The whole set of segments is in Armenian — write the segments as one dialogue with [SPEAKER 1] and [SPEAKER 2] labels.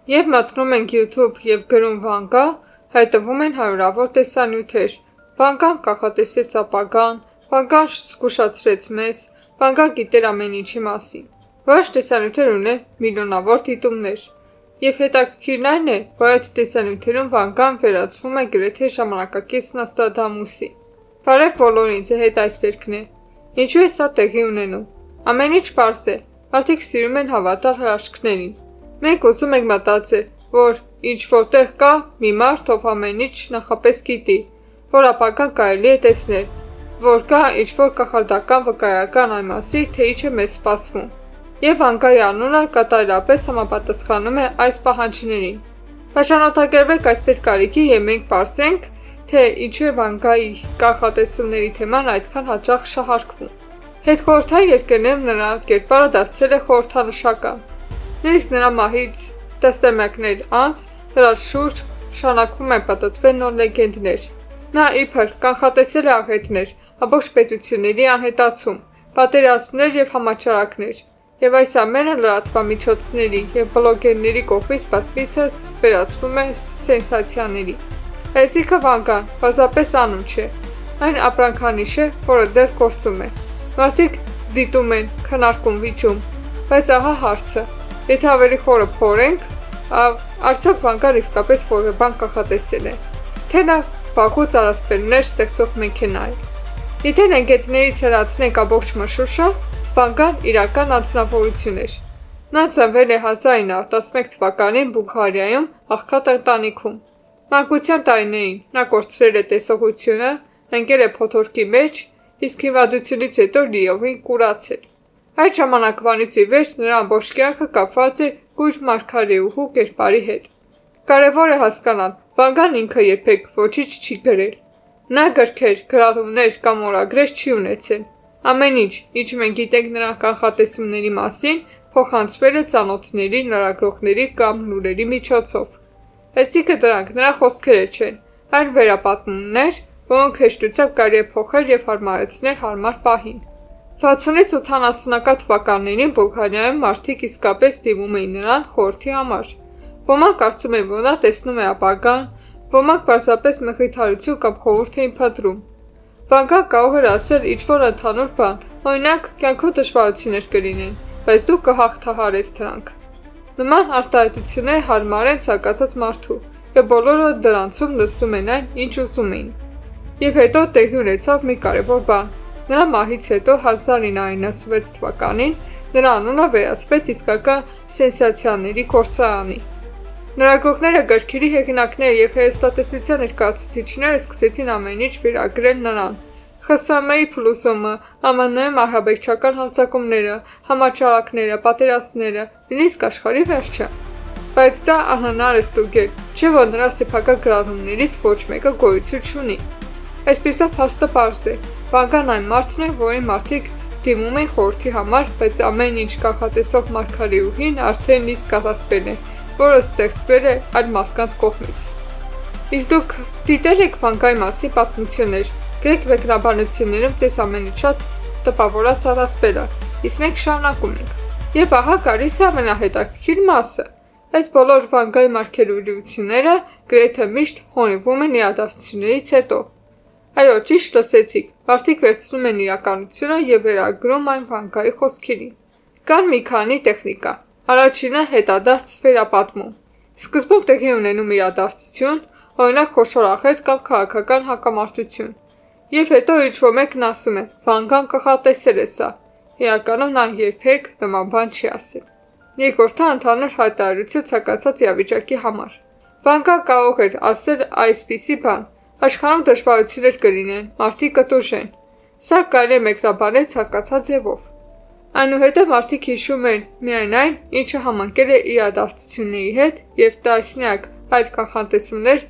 [SPEAKER 1] Երբ մտնում ենք YouTube և գրում վանկա, հայտնվում են հարյուրավոր տեսանյութեր։ Վանկան կանխատեսեց ապագան, վանկան զգուշացրեց մեզ, վանկան գիտեր ամեն ինչի մասին։ Որոշ տեսանյութեր ունեն միլիոնավոր դիտումներ։ Եվ հետաքրքիրն այն է, որ այդ տեսանյութերում վանկան վերածվում է գրեթե ժամանակակից Նոստրադամուսի։ Բարև բոլորին, ձեր հետ Այսպերգն է։ Ինչու է սա տեղի ունենում։ Ամեն ինչ պարզ է, մարդիկ սիրում են հավատալ հրաշքներին։ Մենք ուզում ենք մտածել, որ ինչ որտեղ կա մի մարդ, ով ամեն ինչ նախապես գիտի, որ ապագան կարելի է տեսնել, որ կա ինչ-որ կախարդական վկայական այն մասի, թե ինչ է մեզ սպասվում։ Եվ վանկայի անունը կատարելապես համապատասխանում է այս պահանջներին։ Բաժանորդագրվեք այսպես կարիքի և մենք պարզենք, թե ինչու է վանկայի կանխատեսումների թեման այդքան հաճախ շահարկվում։ Հետխորհրդային երկրներում նրա կերպարը դարձել է խորհրդանշական։ Նույնիսկ նրա մահից տասնամյակներ անց նրա շուրջ շարունակվում են պտտվել նոր լեգենդներ։ Նա իբր կանխատեսել է աղետներ, ամբողջ պետությունների անհետացում, պատերազմներ և համաճարակներ, և այս ամենը լրատվամիջոցների և բլոգերների կողմից բազմիցս վերածվում է սենսացիաների։ Այսինքն վանկան պարզապես անուն չէ, այն ապրանքանիշ է, որը դեռ գործում է։ Մարդիկ դիտում են, քննարկում, վիճում, բայց ահա հարցը, եթե ավելի խորը փորենք, արդյոք վանկան իսկապես որևէ բան կանխատեսել է, թե նա վաղուց առասպելներ ստեղծող մեքենա է։ Եթե լեգենդներից հեռացնենք ամբողջ մշուշը, վանկան իրական անձնավորություն էր։ Նա ծնվել է 1911 թվականին Բուլղարիայում աղքատ ընտանիքում։ Մանկության տարիներին նա կորցրել է տեսողությունը, ընկել է փոթորկի մեջ, իսկ հիվանդությունից հետո լիովին կուրացել։ Այդ ժամանակվանից ի վեր նրա ամբողջ կյանքը կապված է կույր մարգարեուհու կերպարի հետ։ Կարևոր է հասկանալ, վանկան ինքը երբեք ոչինչ չի գրել։ Նա գրքեր, գրառումներ կամ օրագրեր չի ունեցել։ Ամեն ինչ, ինչ մենք գիտենք նրա կանխատեսումների մասին, փոխանցվել է ծանոթների, լրագրողների կամ լուրերի միջոցով։ Այսինքն դրանք նրա խոսքերը չեն, այլ վերապատմումներ, որոնք հեշտությամբ կարելի է փոխել և հարմարեցնել հարմար պահին։ 60-ից 80-ական թվականներին Բուլղարիայում մարդիկ իսկապես դիմում էին նրան խորհրդի համար։ Ոմանք կարծում էին, որ նա տեսնում է ապագան, ոմանք պարզապես մխիթարություն կամ խորհուրդ էին փնտրում։ Վանկան կարող էր ասել ինչ-որ ընդհանուր բան, օրինակ կյանքում դժվարություններ կլինեն, բայց դու կհաղթահարես դրանք։ Նման արտահայտությունները հարմար են ցանկացած մարդու, և բոլորը դրանցում լսում են այն, ինչ ուզում էին։ Եվ հետո տեղի ունեցավ մի կարևոր բան։ Նրա մահից հետո 1996 թվականին նրա անունը վերածվեց իսկական սենսացիաների գործարանի։ Լրագրողները, գրքերի հեղինակները և հեռուստատեսության ներկայացուցիչները սկսեցին ամեն ինչ վերագրել նրան։ ԽՍՀՄ-ի փլուզումը, ԱՄՆ-ում ահաբեկչական հարձակումները, համաճարակները, պատերազմները, նույնիսկ աշխարհի վերջը։ Բայց դա անհնար է ստուգել, չէ՞ որ նրա սեփական գրառումներից ոչ մեկը գոյություն չունի։ Այսպիսով փաստը պարզ է։ Վանկան այն մարդն է, որին մարդիկ դիմում են խորհրդի համար, բայց ամեն ինչ կանխատեսող մարգարեուհին արդեն իսկ առասպել է, որը ստեղծվել է այլ մարդկանց կողմից։ Իսկ դուք դիտել եք վանկայի մասին պատմություններ, գրեք մեկնաբանություններում ձեզ ամենից շատ տպավորած առասպելը, իսկ մենք շարունակում ենք։ Եվ ահա գալիս է ամենահետաքրքիր մասը։ Այս բոլոր վանկայի մարգարեությունները գրեթե միշտ հորինվում են իրադարձություններից հետո։ Այո, ճիշտ լսեցիք, մարդիկ վերցնում են իրականությունը և վերագրում այն վանկայի խոսքերին։ Կան մի քանի տեխնիկա։ Առաջինը հետադարձ վերապատմում։ Սկզբում տեղի ունենում իրադարձություն, օրինակ խոշոր աղետ կամ քաղաքական հակամարտություն։ Եվ հետո ինչ-որ մեկն ասում է, վանկան կանխատեսել է սա։ Իրականում նա երբեք նման բան չի ասել։ Երկրորդը ընդհանուր հայտարարություն ցանկացած իրավիճակի համար։ Վանկան կարող էր ասել այսպիսի բան. աշխարհում դժվարություններ կլինեն, մարդիկ կտուժեն։ Սա կարելի է մեկնաբանել ցանկացած ձևով։ Այնուհետև մարդիկ հիշում են միայն այն, ինչը համընկել է իրադարձությունների հետ, և տասնյակ այլ կանխատեսումներ,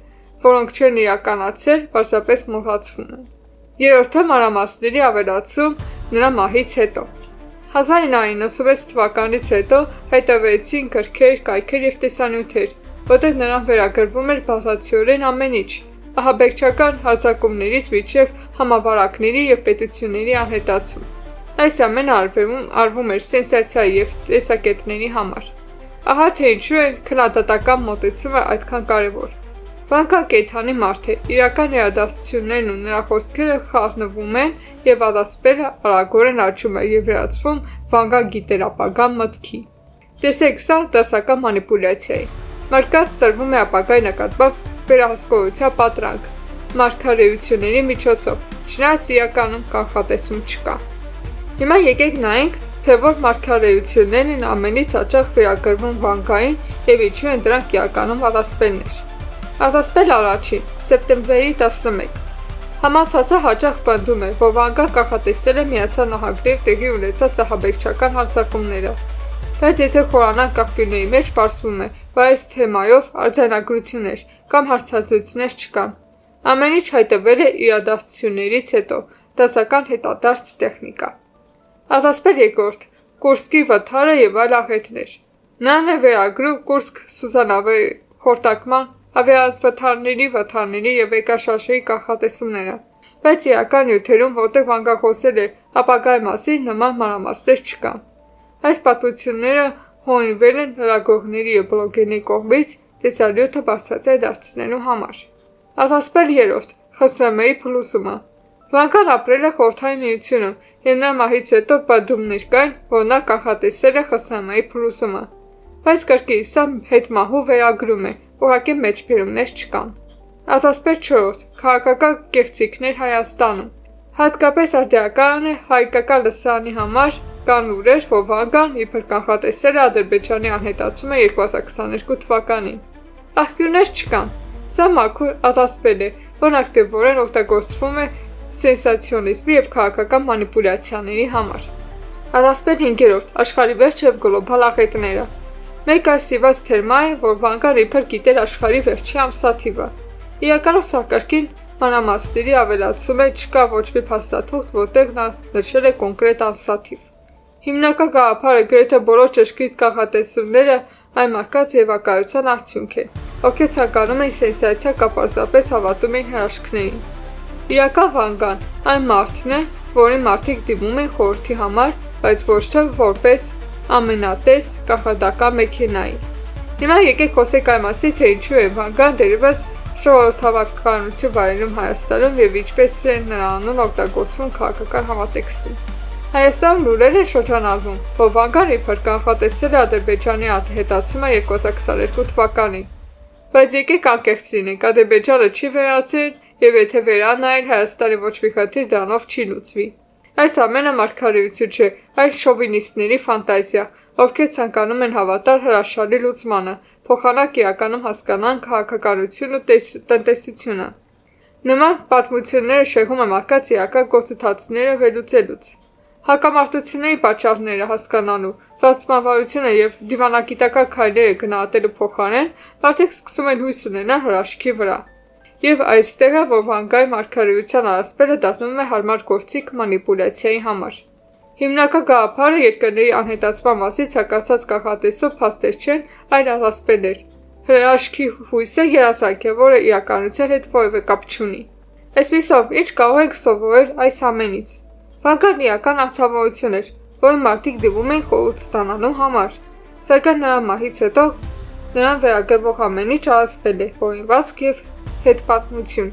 [SPEAKER 1] որոնք չեն իրականացել, պարզապես մոռացվում են։ Երրորդը մանրամասների ավելացում նրա մահից հետո։ 1996 թվականից հետո հայտնվեցին գրքեր, կայքեր և տեսանյութեր, որտեղ նրան վերագրվում էր բազմաթիվորեն ամեն ինչ, ահաբեկչական հարձակումներից մինչև համավարակների և պետությունների անհետացում։ Այս ամենը արվում էր սենսացիայի և տեսակետների համար։ Ահա թե ինչու է քննադատական մոտեցումը այդքան կարևոր։ Վանկան կենդանի մարդ է, իրական իրադարձություններն ու նրա խոսքերը խառնվում են եւ Ադասպելը արագորեն աճում է եւ վերածվում Վանկան գիտեր ապագա մտքի։ Տեսեք, սա դասական մանիպուլյացիա է։ Մարդկանց տրվում է ապագայի նկատմամբ վերահսկողության պատրանք մարգարեությունների միջոցով, չնայած իրականում կանխատեսում չկա։ Հիմա եկեք նայենք, թե որ մարգարեություններն ամենից հաճախ վերագրվում Վանկային եւ ինչու են դրանք իրականում Ադասպելներ։ Ադասպել առաջին, սեպտեմբերի 11։ Համացածը հաճախ պնդում է, որ Վանկան կանխատեսել է Միացյալ Նահանգներում տեղի ունեցած ահաբեկչական հարձակումները։ Բայց եթե խորանանք աղբյուրների մեջ պարզվում է, որ այս թեմայով արձանագրություններ կամ հարցազրույցներ չկան։ Ամեն ինչ հայտնվել է իրադարձություններից հետո, դասական հետադարձ տեխնիկա։ Ադասպել երկրորդ, Կուրսկի վթարը եւ այլ աղետներ։ Նրան է վերագրում Կուրսկ Սուզանավի խորտակման ավիավթարների եւ եկաշարժերի կանխատեսումները, բայց իրական նյութերում, որտեղ Վանկան խոսել է ապագայի մասին, նման մանրամասներ չկան։ Այս պատմությունները հորինվել են լրագրողների եւ բլոգերների կողմից տեսանյութը բարձրացիա դարձնելու համար։ Ադասպել երրորդ, ԽՍՀՄ-ի փլուզումը։ Վանկան ապրել է Խորհրդային Միությունում եւ նրա մահից հետո պատմումներ կան, որ նա կանխատեսել է ԽՍՀՄ-ի փլուզումը, բայց կրկին սա հետմահու վերագրում է, ուղղակի մեջբերումներ չկան։ Ադասպել չորրորդ, քաղաքական կեղծիքներ Հայաստանում։ Հատկապես արդիական է հայկական լսարանի համար կան լուրեր, որ Վանկան իբր կանխատեսել է Ադրբեջանի անհետացումը 2022 թվականին։ Աղբյուրներ չկան։ Սա մաքուր Ադասպել է, որն ակտիվորեն օգտագործվում է սենսացիոնիզմի եւ քաղաքական մանիպուլյացիաների համար։ Ադասպել 5-րդ, աշխարհի վերջ եւ գլոբալ աղետները։ Մեկ այս սիված թերմա է, որ Վանկան իբր գիտեր աշխարհի վերջի ամսաթիվը։ Իրականում սա կրկին մանրամասների ավելացում է, չկա ոչ մի փաստաթուղթ, որտեղ նա նշել է կոնկրետ ամսաթիվ։ Հիմնական գաղափարը գրեթե բոլոր ճշգրիտ կանխատեսումները այն մարդկանց երևակայության արդյունք է, ովքեր ցանկանում են սենսացիա կամ պարզապես հավատում են հրաշքներին։ Իրական Վանկան այն մարդն է, որին մարդիկ դիմում են խորհրդի համար, բայց ոչ թե որպես ամենատես կախարդական մեքենայի։ Հիմա եկեք խոսենք այն մասին, թե ինչու է Վանկան դերևս ժողովրդավարություն վայելում Հայաստանում եւ ինչպես է նրա անունը օգտագործվում քաղաքական համատեքստում։ Հայաստանում լուրեր են շրջանառվում, որ Վանկան իբր կանխատեսել է Ադրբեջանի հետացումը 2022 թվականին։ Բայց եկեք անկեղծ լինենք, Ադրբեջանը չի վերացել եւ եթե վերանայել Հայաստանի ոչ մի խնդիր դրանով չի լուծվի։ Այս ամենը մարգարեություն չէ, այլ շովինիստների ֆանտազիա, ովքեր ցանկանում են հավատալ հրաշալի լուծմանը, փոխանակ իրականում հասկանան քաղաքականությունն ու տնտեսությունը։ Նման պատմությունները շեղում են մարդկանց իրական գործընթացները վերլուծելուց։ Հակամարտությունների պատճառները հասկանալու, ծածմավարությունը եւ դիվանագիտական քայլերը գնահատելու փոխարեն մարդիկ սկսում են հույս ունենալ հրաշքի վրա։ Եվ այստեղ է, որ Վանկայի մարգարեության առասպելը դառնում է հարմար գործիք մանիպուլյացիայի համար։ Հիմնական գաղափարը երկրների անհետացման մասին ցանկացած կանխատեսող փաստեր չեն, այլ առասպելներ։ Հրաշքի հույսը երազանք է, որը իրականության հետ որևէ կապ չունի։ Այսպիսով, ինչ կարող ենք սովորել այս ամենից։ Վանկան իրական արձավարություն էր, որը մարդիկ դիմում են խորհուրդ ստանալու համար, սակայն նրա մահից հետո նրան վերագրվող ամեն ինչ առասպել է, հորինվածք եւ հետպատմություն։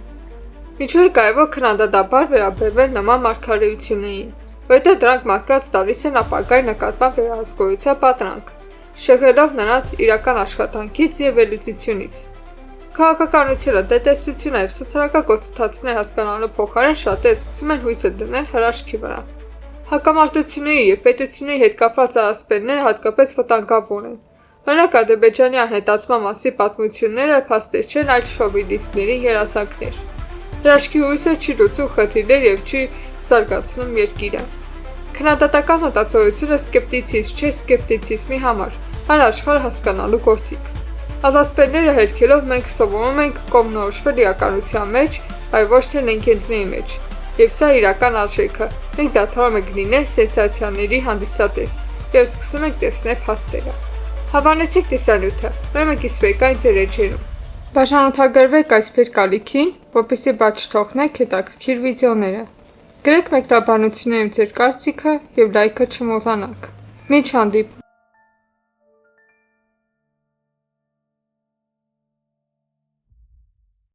[SPEAKER 1] Ինչու է կարևոր քննադատաբար վերաբերվել նման մարգարեություններին, որտեղ դրանք մարդկանց տալիս են ապագայի նկատմամբ վերահսկողության պատրանք, շեղելով նրանց իրական աշխատանքից եւ վերլուծությունից։ Քաղաքականությունը, տնտեսությունը եւ սոցիալական գործընթացները հասկանալու փոխարեն շատերը սկսում են հույսը դնել հրաշքի վրա։ Հակամարտությունների եւ պետությունների հետ կապված առասպելները հատկապես վտանգավոր են։ Օրինակ Ադրբեջանի անհետացման մասի պատմությունները փաստեր չեն, այլ շովինիստների երազանքներ։ Հրաշքի հույսը չի լուծում խնդիրներ եւ չի զարգացնում երկիրը։ Քննադատական մտածողությունը սկեպտիցիզմ չէ սկեպտիցիզմի համար, այլ աշխարհը հասկանալու գործիք։ Ադասպելները հերքելով մենք սովորում ենք կողմնորոշվել իրականության մեջ, այլ ոչ թե նենքենթների մեջ։ Եվ սա իրական արժեքը։ Մենք դադարում ենք լինել սենսացիաների հանդիսատես եւ սկսում ենք տեսնել փաստերը։ Հավանեցիք տեսանյութը, ուրեմն կիսվեք այն ձեր էջերում։ Բաժանորդագրվեք այս փերկալիքին, որպեսզի բաց չթողնեք հետաքրքիր վիդեոները։ Գրեք մեկնաբանություններում ձեր կարծիքը եւ լայքը չմոռանաք։ Մինչ հանդիպում։